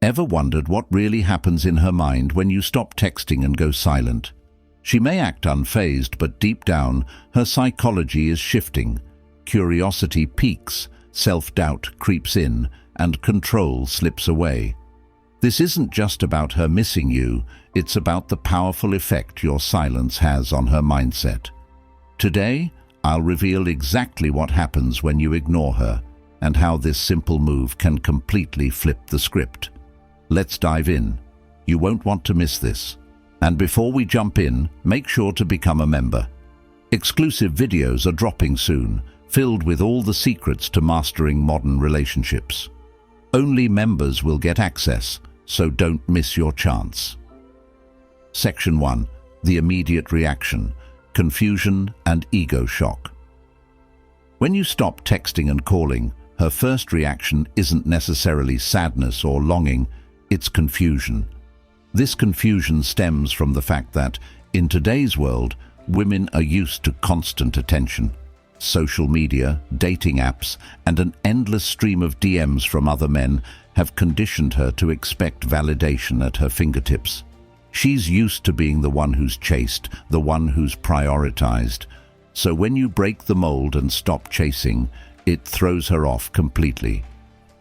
Ever wondered what really happens in her mind when you stop texting and go silent? She may act unfazed, but deep down, her psychology is shifting. Curiosity peaks, self-doubt creeps in, and control slips away. This isn't just about her missing you, it's about the powerful effect your silence has on her mindset. Today, I'll reveal exactly what happens when you ignore her, and how this simple move can completely flip the script. Let's dive in. You won't want to miss this. And before we jump in, make sure to become a member. Exclusive videos are dropping soon, filled with all the secrets to mastering modern relationships. Only members will get access, so don't miss your chance. Section 1. The immediate reaction, confusion and ego shock. When you stop texting and calling, her first reaction isn't necessarily sadness or longing, it's confusion. This confusion stems from the fact that, in today's world, women are used to constant attention. Social media, dating apps, and an endless stream of DMs from other men have conditioned her to expect validation at her fingertips. She's used to being the one who's chased, the one who's prioritized. So when you break the mold and stop chasing, it throws her off completely.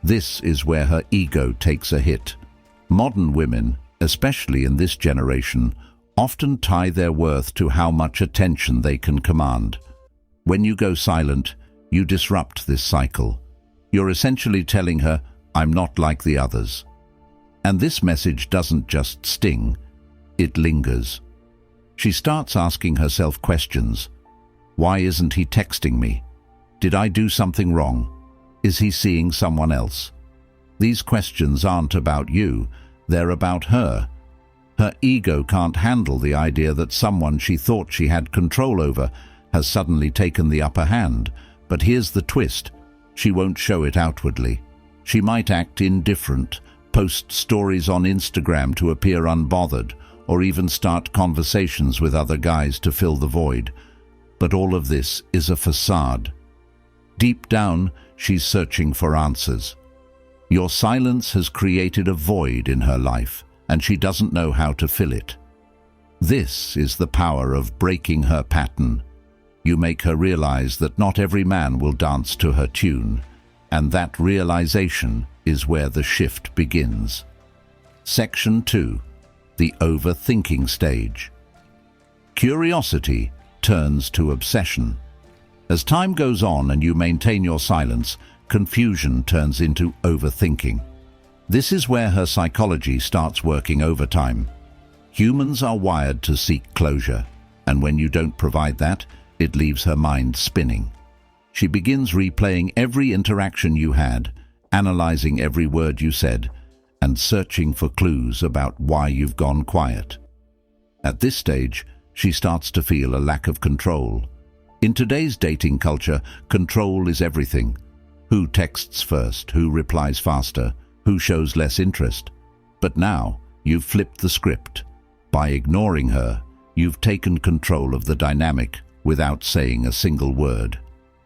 This is where her ego takes a hit. Modern women, especially in this generation, often tie their worth to how much attention they can command. When you go silent, you disrupt this cycle. You're essentially telling her, "I'm not like the others." And this message doesn't just sting, it lingers. She starts asking herself questions. Why isn't he texting me? Did I do something wrong? Is he seeing someone else? These questions aren't about you, they're about her. Her ego can't handle the idea that someone she thought she had control over has suddenly taken the upper hand. But here's the twist. She won't show it outwardly. She might act indifferent, post stories on Instagram to appear unbothered, or even start conversations with other guys to fill the void. But all of this is a facade. Deep down, she's searching for answers. Your silence has created a void in her life, and she doesn't know how to fill it. This is the power of breaking her pattern. You make her realize that not every man will dance to her tune, and that realization is where the shift begins. Section 2. The overthinking stage. Curiosity turns to obsession. As time goes on and you maintain your silence, confusion turns into overthinking. This is where her psychology starts working overtime. Humans are wired to seek closure, and when you don't provide that, it leaves her mind spinning. She begins replaying every interaction you had, analyzing every word you said, and searching for clues about why you've gone quiet. At this stage, she starts to feel a lack of control. In today's dating culture, control is everything. Who texts first? Who replies faster? Who shows less interest? But now, you've flipped the script. By ignoring her, you've taken control of the dynamic without saying a single word.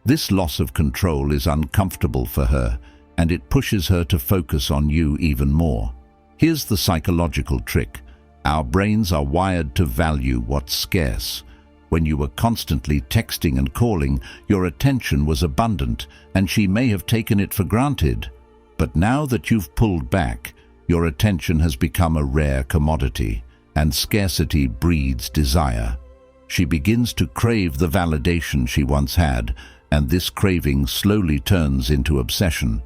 This loss of control is uncomfortable for her, and it pushes her to focus on you even more. Here's the psychological trick. Our brains are wired to value what's scarce. When you were constantly texting and calling, your attention was abundant, and she may have taken it for granted. But now that you've pulled back, your attention has become a rare commodity, and scarcity breeds desire. She begins to crave the validation she once had, and this craving slowly turns into obsession.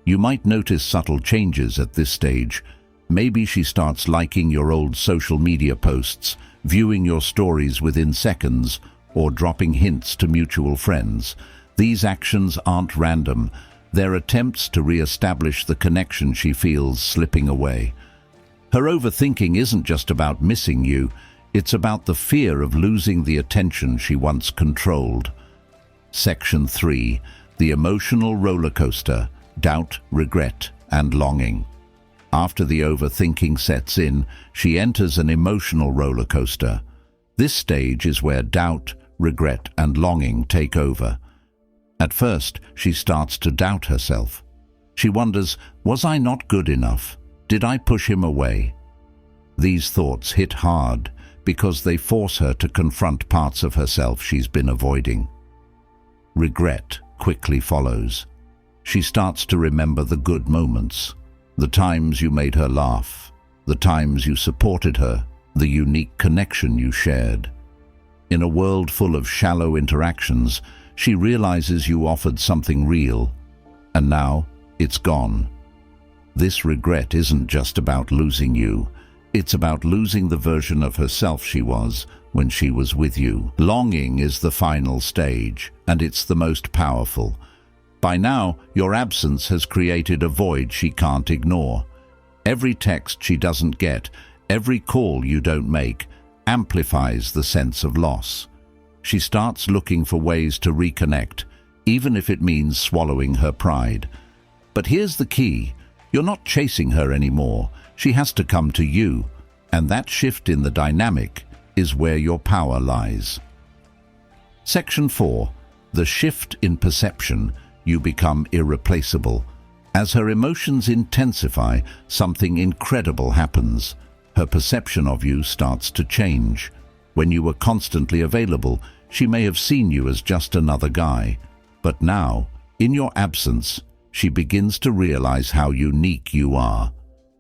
You might notice subtle changes at this stage. Maybe she starts liking your old social media posts, viewing your stories within seconds, or dropping hints to mutual friends. These actions aren't random. They're attempts to re-establish the connection she feels slipping away. Her overthinking isn't just about missing you, it's about the fear of losing the attention she once controlled. Section 3. The emotional roller coaster, doubt, regret, and longing. After the overthinking sets in, she enters an emotional roller coaster. This stage is where doubt, regret, and longing take over. At first, she starts to doubt herself. She wonders, was I not good enough? Did I push him away? These thoughts hit hard because they force her to confront parts of herself she's been avoiding. Regret quickly follows. She starts to remember the good moments, the times you made her laugh, the times you supported her, the unique connection you shared. In a world full of shallow interactions, she realizes you offered something real, and now it's gone. This regret isn't just about losing you. It's about losing the version of herself she was when she was with you. Longing is the final stage, and it's the most powerful. By now, your absence has created a void she can't ignore. Every text she doesn't get, every call you don't make, amplifies the sense of loss. She starts looking for ways to reconnect, even if it means swallowing her pride. But here's the key. You're not chasing her anymore. She has to come to you, and that shift in the dynamic is where your power lies. Section 4. The shift in perception. You become irreplaceable. As her emotions intensify, something incredible happens. Her perception of you starts to change. When you were constantly available, she may have seen you as just another guy. But now, in your absence, she begins to realize how unique you are.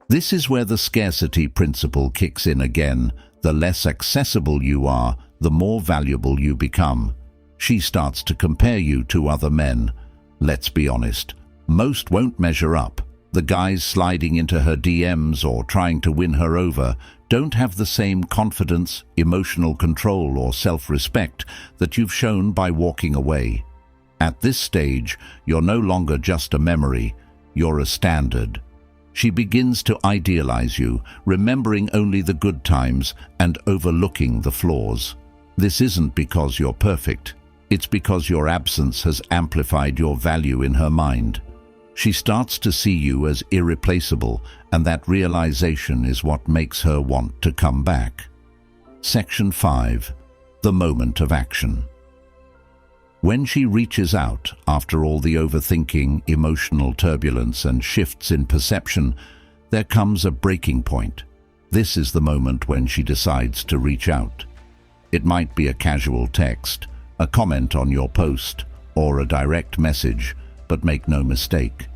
This is where the scarcity principle kicks in again. The less accessible you are, the more valuable you become. She starts to compare you to other men. Let's be honest, most won't measure up. The guys sliding into her DMs or trying to win her over don't have the same confidence, emotional control, or self-respect that you've shown by walking away. At this stage, you're no longer just a memory, you're a standard. She begins to idealize you, remembering only the good times and overlooking the flaws. This isn't because you're perfect, it's because your absence has amplified your value in her mind. She starts to see you as irreplaceable, and that realization is what makes her want to come back. Section 5. The moment of action. When she reaches out, after all the overthinking, emotional turbulence, and shifts in perception, there comes a breaking point. This is the moment when she decides to reach out. It might be a casual text, a comment on your post, or a direct message, but make no mistake,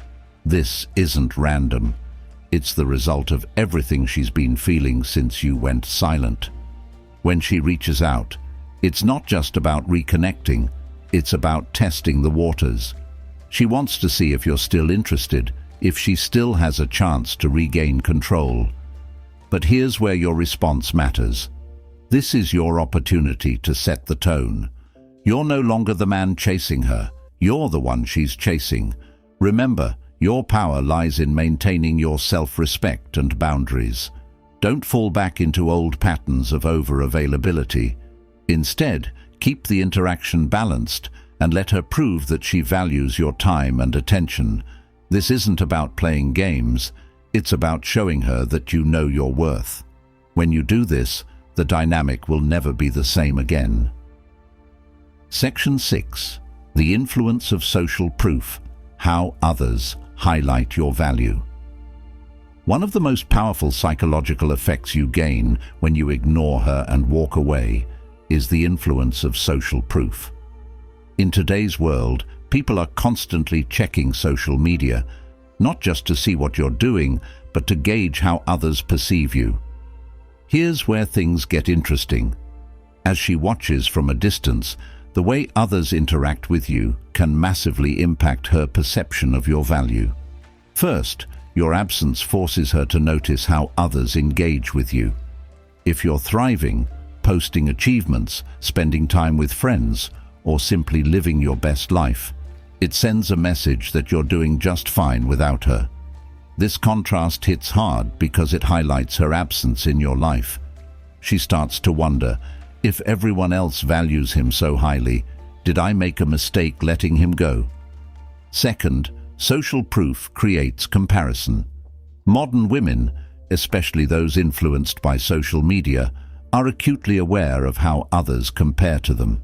this isn't random. It's the result of everything she's been feeling since you went silent. When she reaches out, it's not just about reconnecting, it's about testing the waters. She wants to see if you're still interested, if she still has a chance to regain control. But here's where your response matters. This is your opportunity to set the tone. You're no longer the man chasing her. You're the one she's chasing. Remember, your power lies in maintaining your self-respect and boundaries. Don't fall back into old patterns of over-availability. Instead, keep the interaction balanced and let her prove that she values your time and attention. This isn't about playing games. It's about showing her that you know your worth. When you do this, the dynamic will never be the same again. Section 6. The influence of social proof. How others highlight your value. One of the most powerful psychological effects you gain when you ignore her and walk away is the influence of social proof. In today's world, people are constantly checking social media, not just to see what you're doing, but to gauge how others perceive you. Here's where things get interesting. As she watches from a distance, the way others interact with you can massively impact her perception of your value. First, your absence forces her to notice how others engage with you. If you're thriving, posting achievements, spending time with friends, or simply living your best life, it sends a message that you're doing just fine without her. This contrast hits hard because it highlights her absence in your life. She starts to wonder, if everyone else values him so highly, did I make a mistake letting him go? Second, social proof creates comparison. Modern women, especially those influenced by social media, are acutely aware of how others compare to them.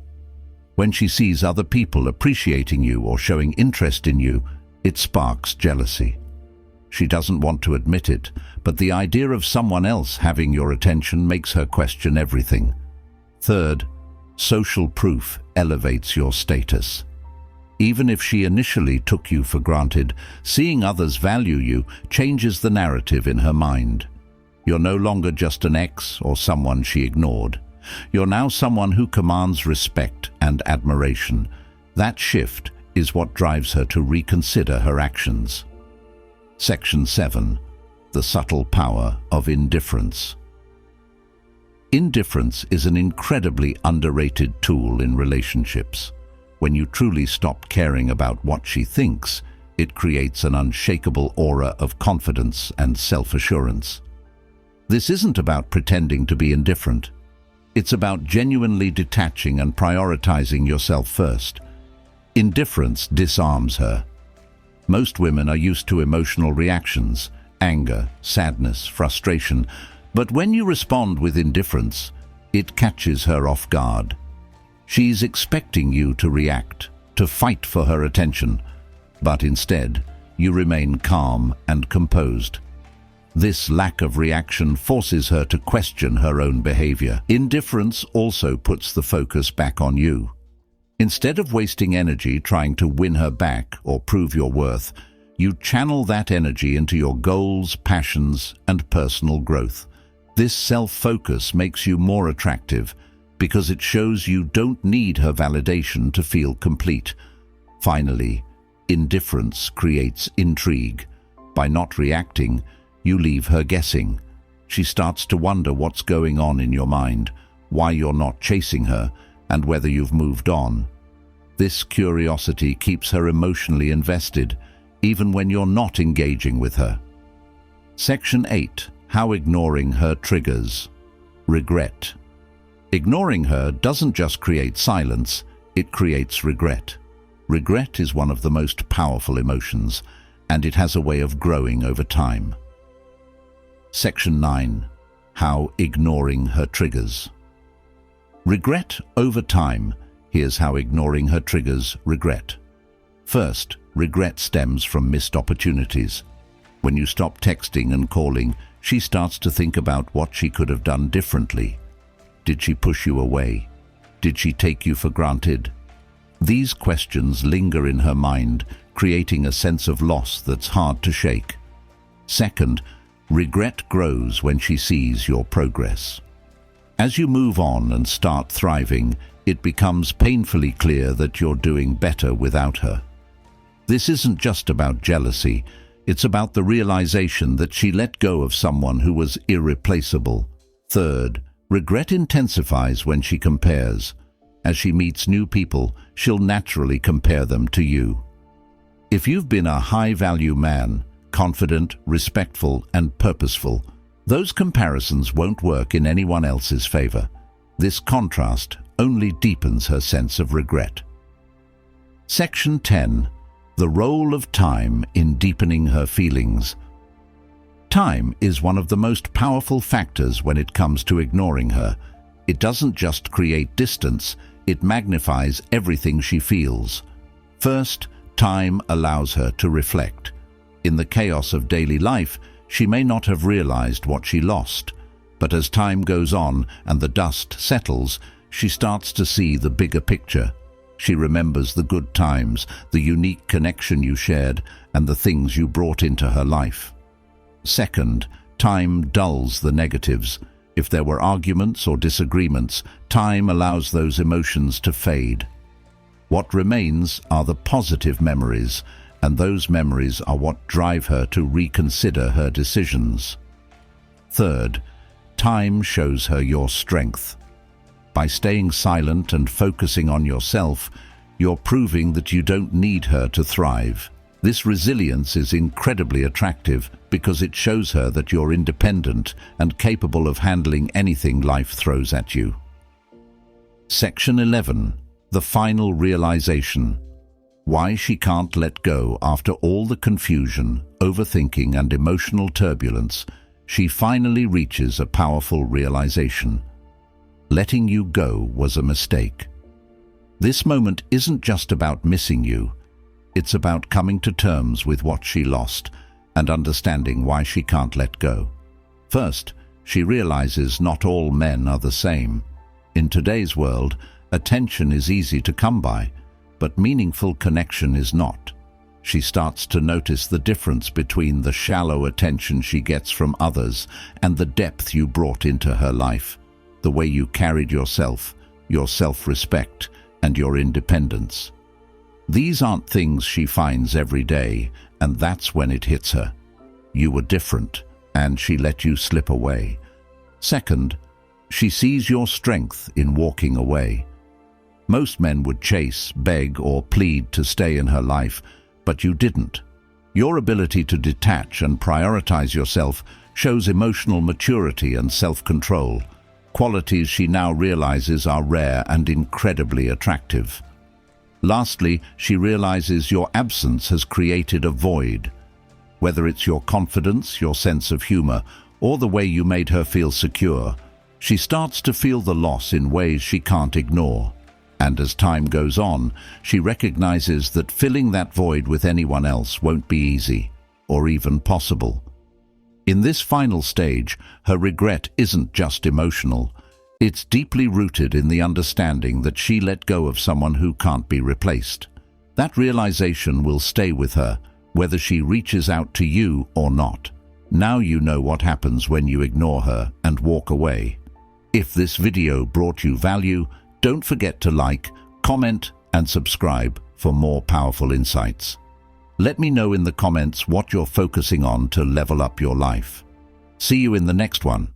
When she sees other people appreciating you or showing interest in you, it sparks jealousy. She doesn't want to admit it, but the idea of someone else having your attention makes her question everything. Third, social proof elevates your status. Even if she initially took you for granted, seeing others value you changes the narrative in her mind. You're no longer just an ex or someone she ignored. You're now someone who commands respect and admiration. That shift is what drives her to reconsider her actions. Section 7. The subtle power of indifference. Indifference is an incredibly underrated tool in relationships. When you truly stop caring about what she thinks, it creates an unshakable aura of confidence and self-assurance. This isn't about pretending to be indifferent. It's about genuinely detaching and prioritizing yourself first. Indifference disarms her. Most women are used to emotional reactions, anger, sadness, frustration, but when you respond with indifference, it catches her off guard. She's expecting you to react, to fight for her attention, but instead, you remain calm and composed. This lack of reaction forces her to question her own behavior. Indifference also puts the focus back on you. Instead of wasting energy trying to win her back or prove your worth, you channel that energy into your goals, passions, and personal growth. This self-focus makes you more attractive because it shows you don't need her validation to feel complete. Finally, indifference creates intrigue. By not reacting, you leave her guessing. She starts to wonder what's going on in your mind, why you're not chasing her, and whether you've moved on. This curiosity keeps her emotionally invested, even when you're not engaging with her. Section 8. How ignoring her triggers. Regret. Ignoring her doesn't just create silence, it creates regret. Regret is one of the most powerful emotions, and it has a way of growing over time. Section 9. How ignoring her triggers. Regret over time. Here's how ignoring her triggers regret. First, regret stems from missed opportunities. When you stop texting and calling, she starts to think about what she could have done differently. Did she push you away? Did she take you for granted? These questions linger in her mind, creating a sense of loss that's hard to shake. Second, regret grows when she sees your progress. As you move on and start thriving, it becomes painfully clear that you're doing better without her. This isn't just about jealousy, it's about the realization that she let go of someone who was irreplaceable. Third, regret intensifies when she compares. As she meets new people, she'll naturally compare them to you. If you've been a high-value man, confident, respectful, and purposeful, those comparisons won't work in anyone else's favor. This contrast only deepens her sense of regret. Section 10. The role of time in deepening her feelings. Time is one of the most powerful factors when it comes to ignoring her. It doesn't just create distance, it magnifies everything she feels. First, time allows her to reflect. In the chaos of daily life, she may not have realized what she lost, but as time goes on and the dust settles, she starts to see the bigger picture. She remembers the good times, the unique connection you shared, and the things you brought into her life. Second, time dulls the negatives. If there were arguments or disagreements, time allows those emotions to fade. What remains are the positive memories, and those memories are what drive her to reconsider her decisions. Third, time shows her your strength. By staying silent and focusing on yourself, you're proving that you don't need her to thrive. This resilience is incredibly attractive because it shows her that you're independent and capable of handling anything life throws at you. Section 11. The final realization. Why she can't let go after all the confusion, overthinking, and emotional turbulence. She finally reaches a powerful realization. Letting you go was a mistake. This moment isn't just about missing you. It's about coming to terms with what she lost and understanding why she can't let go. First, she realizes not all men are the same. In today's world, attention is easy to come by, but meaningful connection is not. She starts to notice the difference between the shallow attention she gets from others and the depth you brought into her life, the way you carried yourself, your self-respect, and your independence. These aren't things she finds every day, and that's when it hits her. You were different, and she let you slip away. Second, she sees your strength in walking away. Most men would chase, beg, or plead to stay in her life, but you didn't. Your ability to detach and prioritize yourself shows emotional maturity and self-control, qualities she now realizes are rare and incredibly attractive. Lastly, she realizes your absence has created a void. Whether it's your confidence, your sense of humor, or the way you made her feel secure, she starts to feel the loss in ways she can't ignore. And as time goes on, she recognizes that filling that void with anyone else won't be easy, or even possible. In this final stage, her regret isn't just emotional. It's deeply rooted in the understanding that she let go of someone who can't be replaced. That realization will stay with her, whether she reaches out to you or not. Now you know what happens when you ignore her and walk away. If this video brought you value, don't forget to like, comment, and subscribe for more powerful insights. Let me know in the comments what you're focusing on to level up your life. See you in the next one.